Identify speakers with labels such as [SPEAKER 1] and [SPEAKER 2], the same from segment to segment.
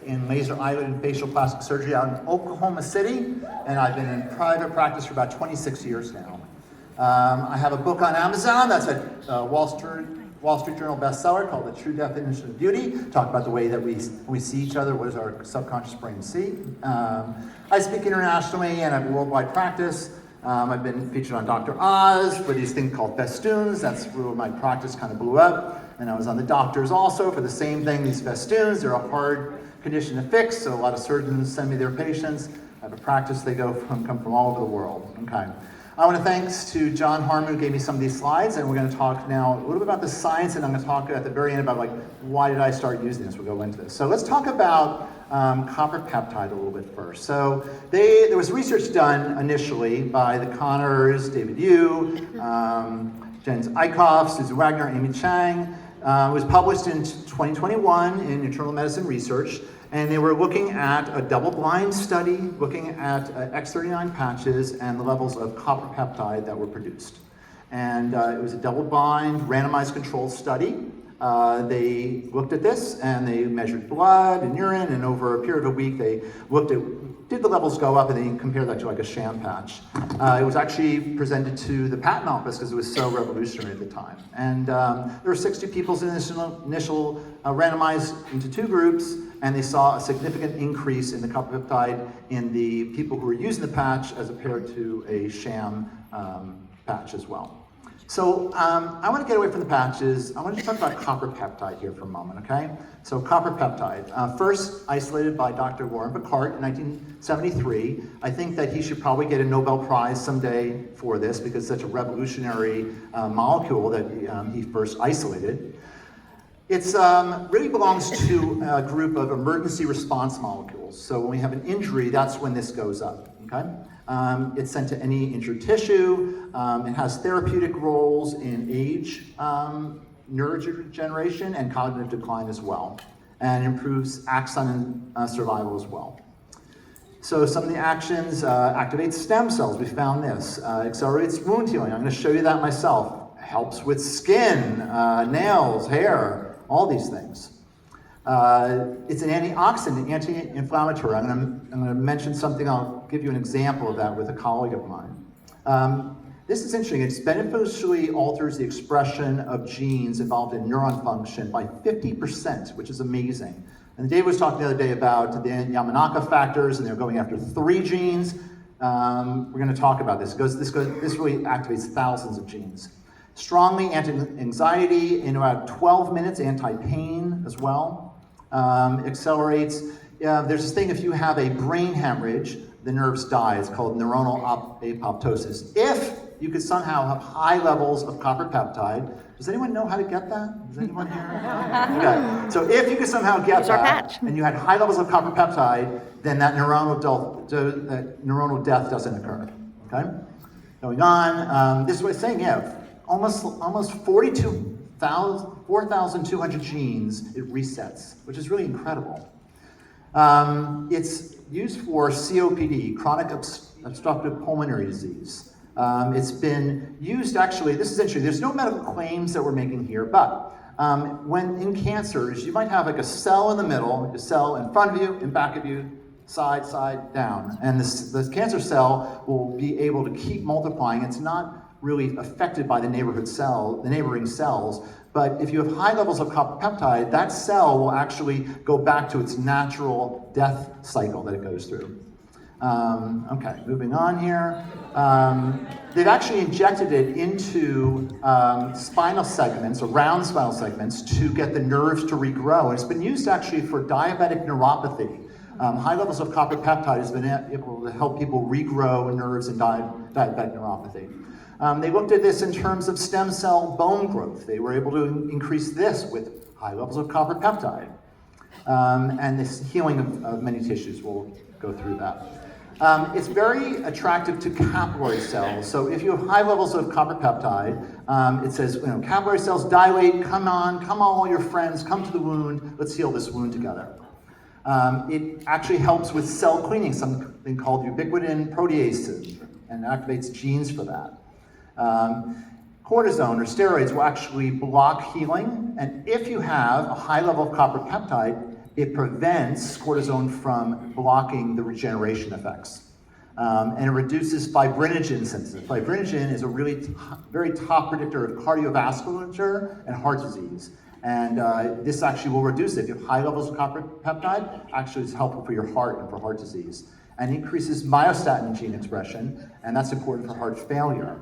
[SPEAKER 1] in laser eyelid and facial plastic surgery out in Oklahoma City, and I've been in private practice for about 26 years now. I have a book on Amazon that's a Wall Street Journal bestseller called The True Definition of Beauty. Talk about the way that we see each other, what does our subconscious brain see. I speak internationally and I have a worldwide practice. I've been featured on Dr. Oz for these things called festoons. That's where my practice kind of blew up. And I was on the doctors also for the same thing, these festoons. They're a hard condition to fix, so a lot of surgeons send me their patients. I have a practice, they come from all over the world. Okay. I want to thanks to John Harmon who gave me some of these slides, and we're going to talk now a little bit about the science, and I'm going to talk at the very end about like why did I start using this. We'll go into this. So let's talk about copper peptide a little bit first. So there was research done initially by the Connors, David Yu, Jens Eickhoff, Susan Wagner, Amy Chang. It was published in 2021 in Internal Medicine Research. And they were looking at a double-blind study, looking at X39 patches and the levels of copper peptide that were produced. And it was a double-blind, randomized controlled study. They looked at this and they measured blood and urine, and over a period of a week they looked at, did the levels go up, and they compared that to like a sham patch. It was actually presented to the patent office because it was so revolutionary at the time. And there were 60 people in this initial randomized into two groups, and they saw a significant increase in the copper peptide in the people who were using the patch as compared to a sham patch as well. So I want to get away from the patches. I want to talk about copper peptide here for a moment, okay? So copper peptide, first isolated by Dr. Warren Picard in 1973. I think that he should probably get a Nobel Prize someday for this because it's such a revolutionary molecule that he first isolated. It really belongs to a group of emergency response molecules. So when we have an injury, that's when this goes up, okay? It's sent to any injured tissue. It has therapeutic roles in age, neurodegeneration, and cognitive decline as well, and improves axon survival as well. So some of the actions, activates stem cells. We found this. Accelerates wound healing. I'm going to show you that myself. Helps with skin, nails, hair, all these things. It's an antioxidant, anti-inflammatory. I'm going to mention something. I'll give you an example of that with a colleague of mine. This is interesting. It beneficially alters the expression of genes involved in neuron function by 50%, which is amazing. And Dave was talking the other day about the Yamanaka factors, and they're going after 3 genes. We're going to talk about this. This really activates thousands of genes. Strongly anti-anxiety, in about 12 minutes, anti-pain as well. Accelerates. There's this thing, if you have a brain hemorrhage, the nerves die. It's called neuronal apoptosis. If you could somehow have high levels of copper peptide, does anyone know how to get that? Does anyone here? Okay. So if you could somehow get that, and you had high levels of copper peptide, then that neuronal death doesn't occur. Okay. Going on. This is what it's saying. Yeah, almost 4,200 genes it resets, which is really incredible. It's used for COPD, chronic obstructive pulmonary disease. It's been used, actually, this is interesting, there's no medical claims that we're making here, but when in cancers, you might have like a cell in the middle, a cell in front of you, in back of you, side, down. And this cancer cell will be able to keep multiplying. It's not really affected by the neighboring cells, but if you have high levels of copper peptide, that cell will actually go back to its natural death cycle that it goes through. Okay, moving on here. They've actually injected it into spinal segments, around spinal segments, to get the nerves to regrow. And it's been used actually for diabetic neuropathy. High levels of copper peptide has been able to help people regrow nerves in diabetic neuropathy. They looked at this in terms of stem cell bone growth. They were able to increase this with high levels of copper peptide. And this healing of many tissues, we'll go through that. It's very attractive to capillary cells. So if you have high levels of copper peptide, it says, capillary cells dilate, come on, all your friends, come to the wound, let's heal this wound together. It actually helps with cell cleaning, something called ubiquitin protease, and activates genes for that. Cortisone or steroids will actually block healing, and if you have a high level of copper peptide, it prevents cortisone from blocking the regeneration effects. And it reduces fibrinogen synthesis. Fibrinogen is a really very top predictor of cardiovasculature and heart disease. And this actually will reduce it. If you have high levels of copper peptide, actually it's helpful for your heart and for heart disease. And increases myostatin gene expression, and that's important for heart failure.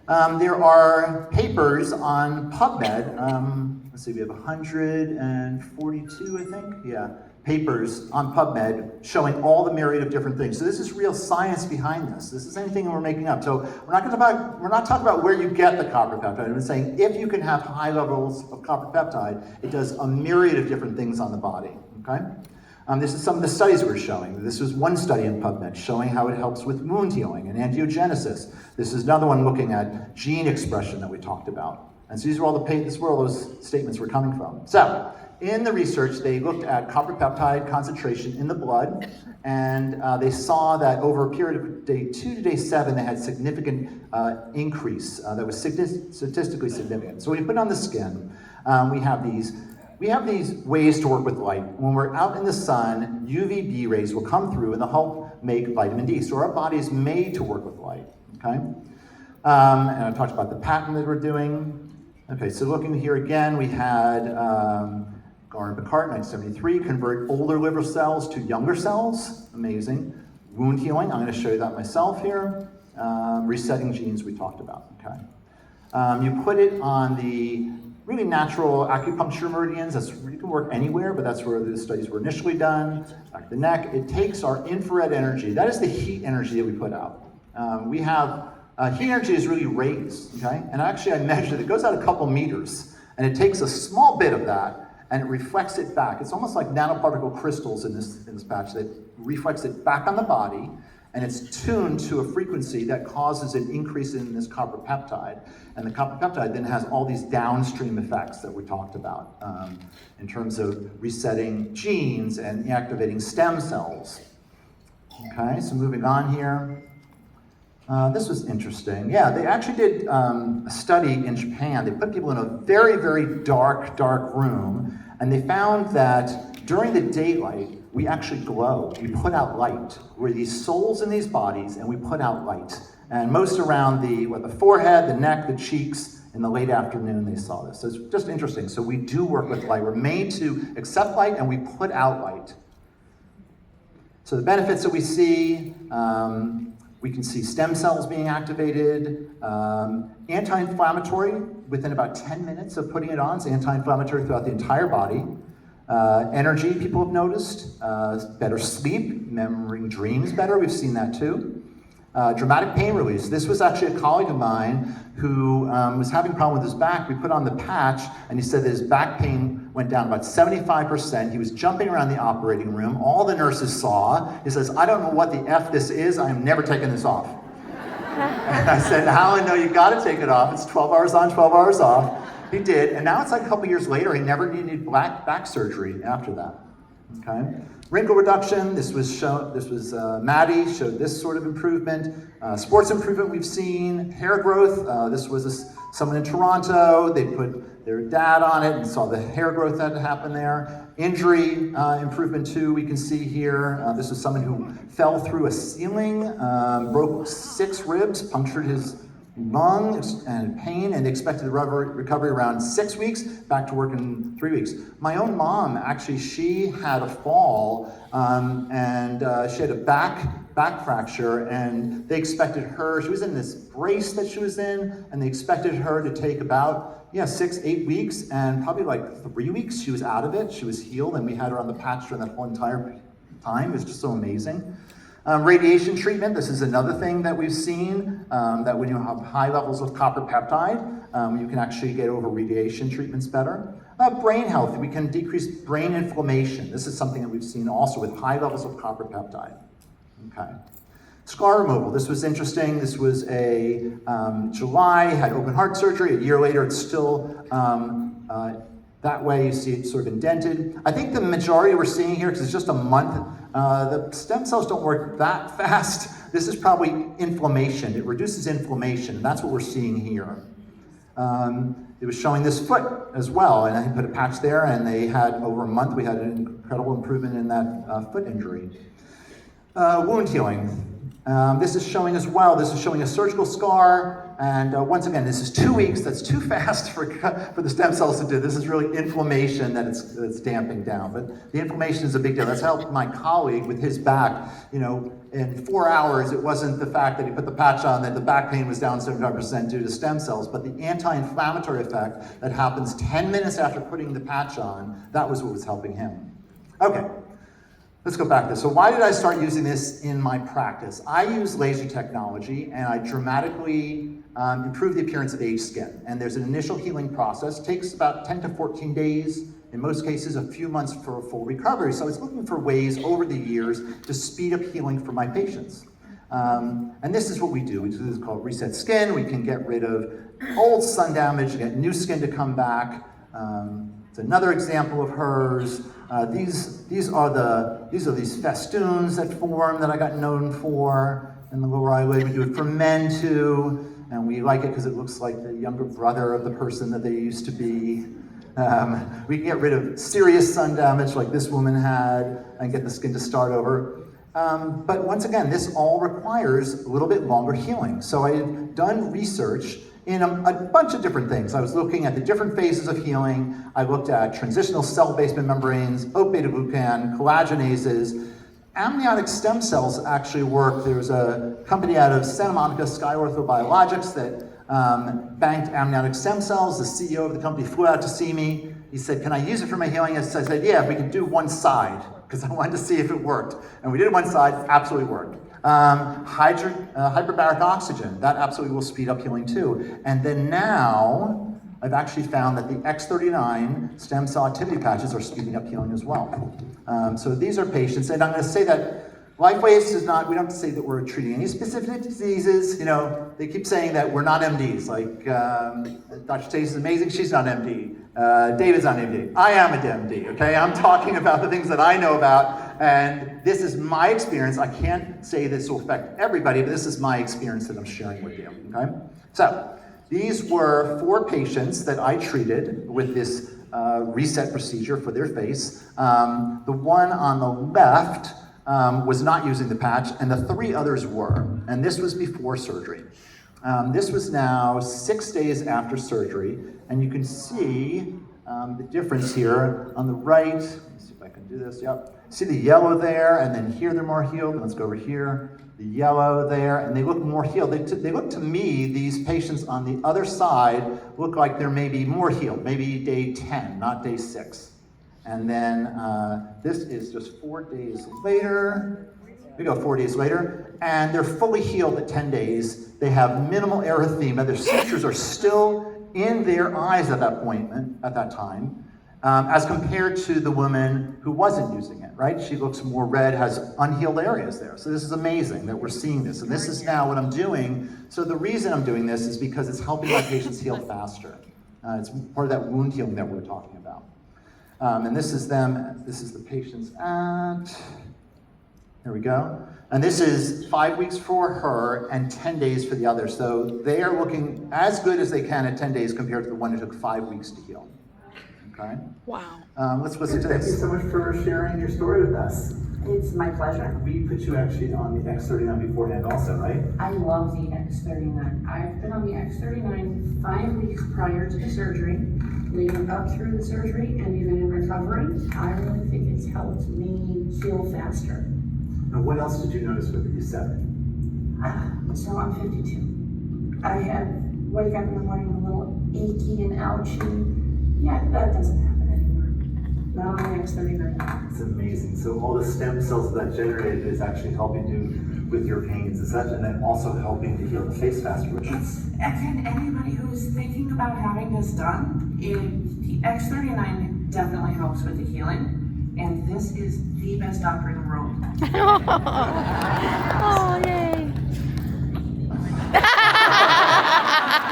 [SPEAKER 1] There are papers on PubMed. Let's see, we have 142, I think? Yeah. Papers on PubMed showing all the myriad of different things. So this is real science behind this. This is anything we're making up. So we're not talking about where you get the copper peptide. We're saying if you can have high levels of copper peptide, it does a myriad of different things on the body. Okay? This is some of the studies we're showing. This was one study in PubMed showing how it helps with wound healing and angiogenesis. This is another one looking at gene expression that we talked about. And so these are all this is where all those statements were coming from. So in the research, they looked at copper peptide concentration in the blood, and they saw that over a period of day 2 to day 7, they had significant increase that was statistically significant. So when you put it on the skin, we have these ways to work with light. When we're out in the sun, UVB rays will come through and they'll help make vitamin D. So our body is made to work with light, okay? And I talked about the patent that we're doing. Okay, so looking here again, we had Garner-Picard, 1973, convert older liver cells to younger cells. Amazing. Wound healing, I'm going to show you that myself here. Resetting genes we talked about, okay? You put it on the really natural acupuncture meridians. You can work anywhere, but that's where the studies were initially done. Back of the neck. It takes our infrared energy. That is the heat energy that we put out. We have heat energy is really rays, okay? And actually I measured it. It goes out a couple meters, and it takes a small bit of that and it reflects it back. It's almost like nanoparticle crystals in this patch that reflects it back on the body, and it's tuned to a frequency that causes an increase in this copper peptide. And the copper peptide then has all these downstream effects that we talked about in terms of resetting genes and activating stem cells. Okay, so moving on here. This was interesting. Yeah, they actually did a study in Japan. They put people in a very, very dark room, and they found that during the daylight, we actually glow. We put out light. We're these souls in these bodies, and we put out light. And most around the forehead, the neck, the cheeks, in the late afternoon they saw this. So it's just interesting. So we do work with light. We're made to accept light, and we put out light. So the benefits that we see, we can see stem cells being activated, anti-inflammatory within about 10 minutes of putting it on. It's anti-inflammatory throughout the entire body. Energy, people have noticed. Better sleep, remembering dreams better. We've seen that too. Dramatic pain release. This was actually a colleague of mine who was having a problem with his back. We put on the patch, and he said that his back pain went down about 75%. He was jumping around the operating room. All the nurses saw. He says, I don't know what the F this is. I'm never taking this off. And I said, Alan, no, you got to take it off. It's 12 hours on, 12 hours off. He did, and now it's like a couple years later, he never needed back surgery after that. Okay. Wrinkle reduction, this was Maddie, showed this sort of improvement. Sports improvement we've seen. Hair growth, this was someone in Toronto. They put their dad on it and saw the hair growth that happened there. Injury improvement too, we can see here. This was someone who fell through a ceiling, broke 6 ribs, punctured his lung and pain, and expected recovery around 6 weeks, back to work in 3 weeks. My own mom, actually, she had a fall and she had a back fracture, and they expected her, she was in this brace that she was in, and they expected her to take about 6-8 weeks, and probably like 3 weeks she was out of it. She was healed, and we had her on the patch during that whole entire time. It was just so amazing. Radiation treatment, this is another thing that we've seen, that when you have high levels of copper peptide, you can actually get over radiation treatments better. Brain health, we can decrease brain inflammation. This is something that we've seen also with high levels of copper peptide. Okay. Scar removal, this was interesting. This was a July, had open heart surgery. A year later, it's still that way. You see it sort of indented. I think the majority we're seeing here, because it's just a month, the stem cells don't work that fast. This is probably inflammation. It reduces inflammation, and that's what we're seeing here. It was showing this foot as well, and I put a patch there, and they had, over a month, we had an incredible improvement in that foot injury. Wound healing. This is showing as well, this is showing a surgical scar, and once again, this is 2 weeks, that's too fast for the stem cells to do. This is really inflammation that it's damping down, but the inflammation is a big deal. That's helped my colleague with his back, in 4 hours. It wasn't the fact that he put the patch on that the back pain was down 75% due to stem cells, but the anti-inflammatory effect that happens 10 minutes after putting the patch on, that was what was helping him. Okay. Let's go back to this. So why did I start using this in my practice? I use laser technology, and I dramatically improve the appearance of aged skin. And there's an initial healing process. It takes about 10 to 14 days, in most cases a few months for a full recovery. So I was looking for ways over the years to speed up healing for my patients. And this is what we do. We do this called reset skin. We can get rid of old sun damage, get new skin to come back. It's another example of hers. These are these festoons that form that I got known for in the lower eyelid. We do it for men too, and we like it because it looks like the younger brother of the person that they used to be. We can get rid of serious sun damage like this woman had and get the skin to start over. But once again, this all requires a little bit longer healing. So I had done research in a bunch of different things. I was looking at the different phases of healing. I looked at transitional cell basement membranes, oat beta glucan, collagenases. Amniotic stem cells actually work. There's a company out of Santa Monica, Sky Orthobiologics, that banked amniotic stem cells. The CEO of the company flew out to see me. He said, "Can I use it for my healing?" I said, "Yeah, if we can do one side," because I wanted to see if it worked. And we did one side, absolutely worked. Hyperbaric oxygen, that absolutely will speed up healing too. And then now, I've actually found that the X39 stem cell activity patches are speeding up healing as well. So these are patients, and I'm going to say that LifeWays is not, we don't have to say that we're treating any specific diseases. They keep saying that we're not MDs, like Dr. Chase is amazing, she's not an MD. David's not an MD. I am a MD, okay? I'm talking about the things that I know about, and this is my experience. I can't say this will affect everybody, but this is my experience that I'm sharing with you, okay? So, these were 4 patients that I treated with this reset procedure for their face. The one on the left was not using the patch, and the 3 others were, and this was before surgery. This was now 6 days after surgery, and you can see the difference here on the right. Let me see if I can do this, yep. See the yellow there, and then here they're more healed. Let's go over here, the yellow there, and they look more healed. They look to me, these patients on the other side, look like they're maybe more healed, maybe day 10, not day 6. And then this is just 4 days later. We go 4 days later, and they're fully healed at 10 days. They have minimal erythema. Their sutures are still in their eyes at that time, as compared to the woman who wasn't using it, right? She looks more red, has unhealed areas there. So this is amazing that we're seeing this. And this is now what I'm doing. So the reason I'm doing this is because it's helping my patients heal faster. It's part of that wound healing that we're talking about. And this is them, this is the patients at, there we go. And this is 5 weeks for her and 10 days for the other. So they are looking as good as they can at 10 days compared to the one who took 5 weeks to heal. Okay?
[SPEAKER 2] Wow.
[SPEAKER 1] Let's listen to this.
[SPEAKER 3] Thank you so much for sharing your story with us.
[SPEAKER 4] It's my pleasure.
[SPEAKER 3] We put you actually on the X39 beforehand also, right?
[SPEAKER 4] I love the X39. I've been on the X39 5 weeks prior to the surgery, leading up through the surgery, and even in recovery. I really think it's helped me heal faster.
[SPEAKER 3] And what else did you notice with it? You said
[SPEAKER 4] So I'm 52. I wake up in the morning a little achy and ouchy. Yeah, that doesn't happen anymore. Not on the X39.
[SPEAKER 3] it's amazing. So all the stem cells that generated is actually helping you with your pains and such, and then also helping to heal the face faster.
[SPEAKER 5] And anybody who's thinking about having this done, the X39 definitely helps with the healing. And this is the best doctor in the world.
[SPEAKER 2] Oh, yay.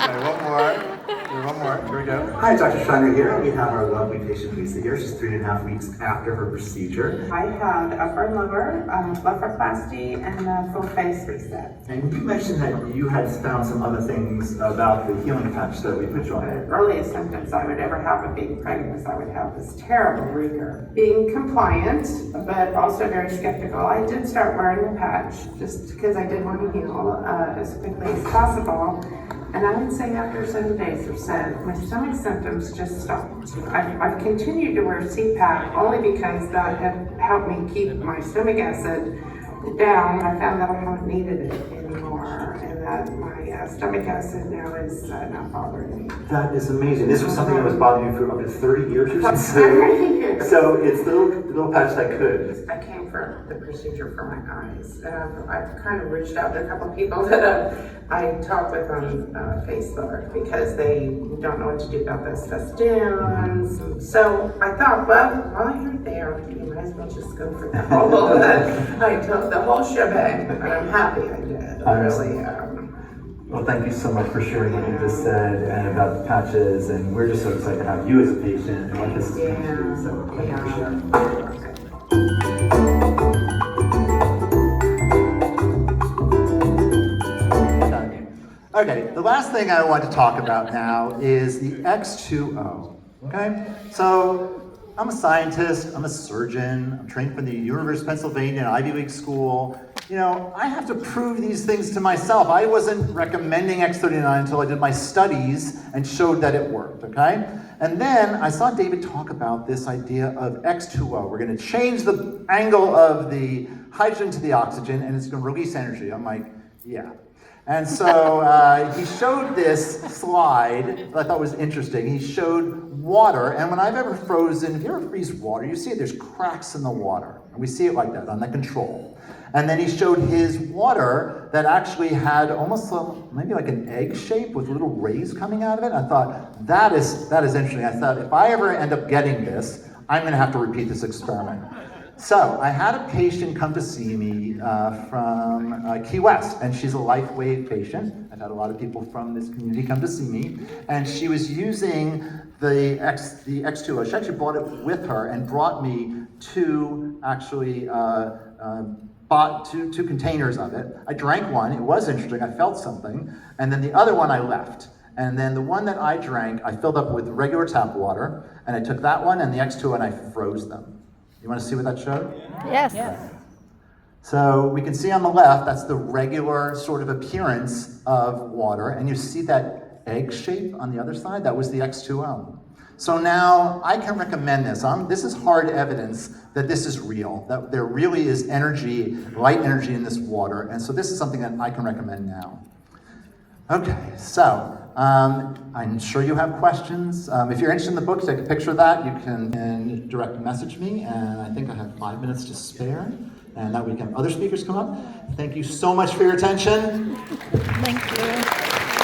[SPEAKER 1] Okay, one more. one more. Here we go.
[SPEAKER 3] Hi, Dr. Scheiner here. We have our lovely patient Lisa here. She's 3.5 weeks after her procedure.
[SPEAKER 2] I had upper and lower blepharoplasty and a full face reset.
[SPEAKER 3] And you mentioned that you had found some other things about the healing patch that we put you on.
[SPEAKER 2] The earliest symptoms I would ever have of being pregnant was I would have this terrible rigor. Being compliant, but also very skeptical, I did start wearing the patch just because I did want to heal as quickly as possible. And I would say after 7 days or so, my stomach symptoms just stopped. I've continued to wear CPAP only because that had helped me keep my stomach acid down. I found that I haven't needed it anymore, and that my stomach acid now is not bothering me.
[SPEAKER 3] That is amazing. This was something that was bothering you for up to 30 years or
[SPEAKER 2] That's
[SPEAKER 3] something.
[SPEAKER 2] 30 years.
[SPEAKER 3] So it's the little patch that could.
[SPEAKER 2] I came for the procedure for my eyes. I've kind of reached out to a couple of people that I talk with on Facebook because they don't know what to do about those festoons. So I thought, well, while you're there, you might as well just go for the whole, I took the whole shebang, and I'm happy I did. I really am.
[SPEAKER 3] Well, thank you so much for sharing what you just said and about the patches, and we're just so excited to have you as a patient and what this is going to do. So thank you for sharing.
[SPEAKER 1] Okay, the last thing I want to talk about now is the X2O. Okay, so I'm a scientist, I'm a surgeon, I'm trained from the University of Pennsylvania, an Ivy League school. You know, I have to prove these things to myself. I wasn't recommending X39 until I did my studies and showed that it worked, okay? And then I saw David talk about this idea of X2O. We're gonna change the angle of the hydrogen to the oxygen and it's gonna release energy. I'm like, yeah. And so he showed this slide that I thought was interesting. He showed water, and when I've ever frozen, if you ever freeze water, you see there's cracks in the water. And we see it like that on the control. And then he showed his water that actually had almost maybe like an egg shape with little rays coming out of it. I thought, that is interesting. I thought, if I ever end up getting this, I'm gonna have to repeat this experiment. So I had a patient come to see me from Key West, and she's a LifeWave patient. I've had a lot of people from this community come to see me, and she was using the X2O. She actually brought it with her and brought me two containers of it. I drank one, it was interesting, I felt something, and then the other one I left. And then the one that I drank, I filled up with regular tap water, and I took that one and the X2O and I froze them. You want to see what that showed?
[SPEAKER 6] Yes.
[SPEAKER 1] So we can see on the left, that's the regular sort of appearance of water, and you see that egg shape on the other side? That was the X2O. So now I can recommend this. This is hard evidence that this is real, that there really is energy, light energy in this water, and so this is something that I can recommend now. Okay, so I'm sure you have questions. If you're interested in the book, take a picture of that. You can direct message me, and I think I have 5 minutes to spare, and that we can have other speakers come up. Thank you so much for your attention.
[SPEAKER 6] Thank you.